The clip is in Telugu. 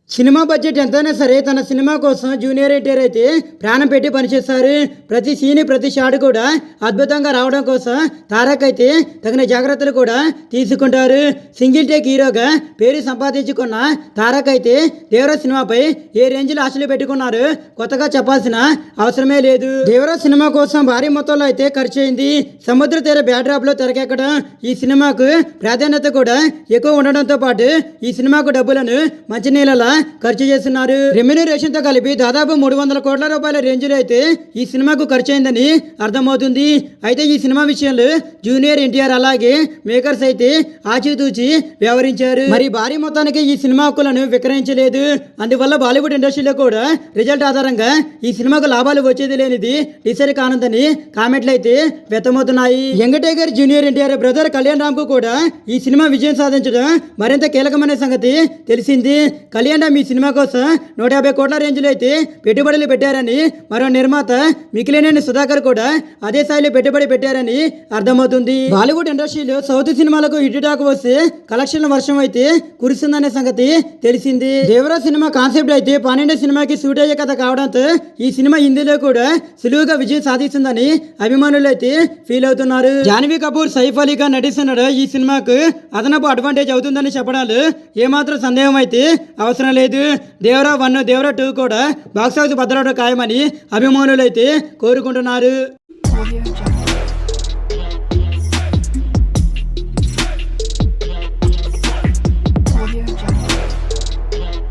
సినిమా బడ్జెట్ ఎంతైనా సరే తన సినిమా కోసం జూనియర్ ఎన్టీఆర్ అయితే ప్రాణం పెట్టి పనిచేస్తారు. ప్రతి సీన్ ప్రతి షాట్ కూడా అద్భుతంగా రావడం కోసం తారక్ అయితే తగిన జాగ్రత్తలు కూడా తీసుకుంటారు. సింగిల్ టేక్ హీరోగా పేరు సంపాదించుకున్న తారక్ అయితే దేవరా సినిమాపై ఏ రేంజ్లో ఆశలు పెట్టుకున్నారు కొత్తగా చెప్పాల్సిన అవసరమే లేదు. దేవరా సినిమా కోసం భారీ మొత్తంలో అయితే ఖర్చు అయింది. సముద్ర తీర బ్యాక్డ్రాప్ లో తెరకెక్కడం ఈ సినిమాకు ప్రాధాన్యత కూడా ఎక్కువ ఉండడంతో పాటు ఈ సినిమాకు డబ్బులను మంచినీళ్ళ ఖర్చు చేస్తున్నారు. రెమ్యూనరేషన్ తో కలిపి దాదాపు 300 కోట్ల రూపాయల రేంజ్ లో అయితే ఈ సినిమాకు ఖర్చు అయిందని అర్థమవుతుంది. అయితే ఈ సినిమా విషయంలో జూనియర్ ఎన్టీఆర్ అలాగే మేకర్స్ అయితే ఆచితూచి వ్యవహరించారు. మరి భారీ మొత్తానికి ఈ సినిమా హక్కులను విక్రయించలేదు. అందువల్ల బాలీవుడ్ ఇండస్ట్రీలో కూడా రిజల్ట్ ఆధారంగా ఈ సినిమాకు లాభాలు వచ్చేది లేనిది డిసైడ్ కానుందని కామెంట్లు అయితే వ్యక్తమవుతున్నాయి. Young tiger junior NTR brother Kalyan Ram కు కూడా ఈ సినిమా విజయం సాధించడం మరింత కీలకమైన సంగతి తెలిసింది. కళ్యాణ్ రామ్ ఈ సినిమా కోసం 150 కోట్ల రేంజ్లో అయితే పెట్టుబడులు పెట్టారని, మరో నిర్మాత మికిలినేని సుధాకర్ కూడా అదే స్థాయిలో పెట్టుబడి పెట్టారని అర్థమవుతుంది. బాలీవుడ్ ఇండస్ట్రీలో సౌత్ సినిమాలకు హిట్ టాక్ వస్తే కలెక్షన్ల వర్షం అయితే కురుస్తుందనే సంగతి తెలిసింది. దేవరా సినిమా కాన్సెప్ట్ అయితే 12 సినిమాకి సూట్ అయ్యే కథ కావడంతో ఈ సినిమా హిందీలో కూడా సులువుగా విజయం సాధిస్తుందని అభిమానులు అయితే ఫీల్ అవుతున్నారు. జాన్వీ కపూర్, సైఫ్ అలీ ఖాన్ నటిస్తున్నాడు. ఈ సినిమాకు అదనపు అడ్వాంటేజ్ అవుతుందని చెప్పడాలు ఏమాత్రం సందేహం అయితే అవసరం లేదు. దేవరా 1, దేవరా 2 కూడా బాక్సాఫీస్ భద్రత ఖాయమని అభిమానులు అయితే కోరుకుంటున్నారు.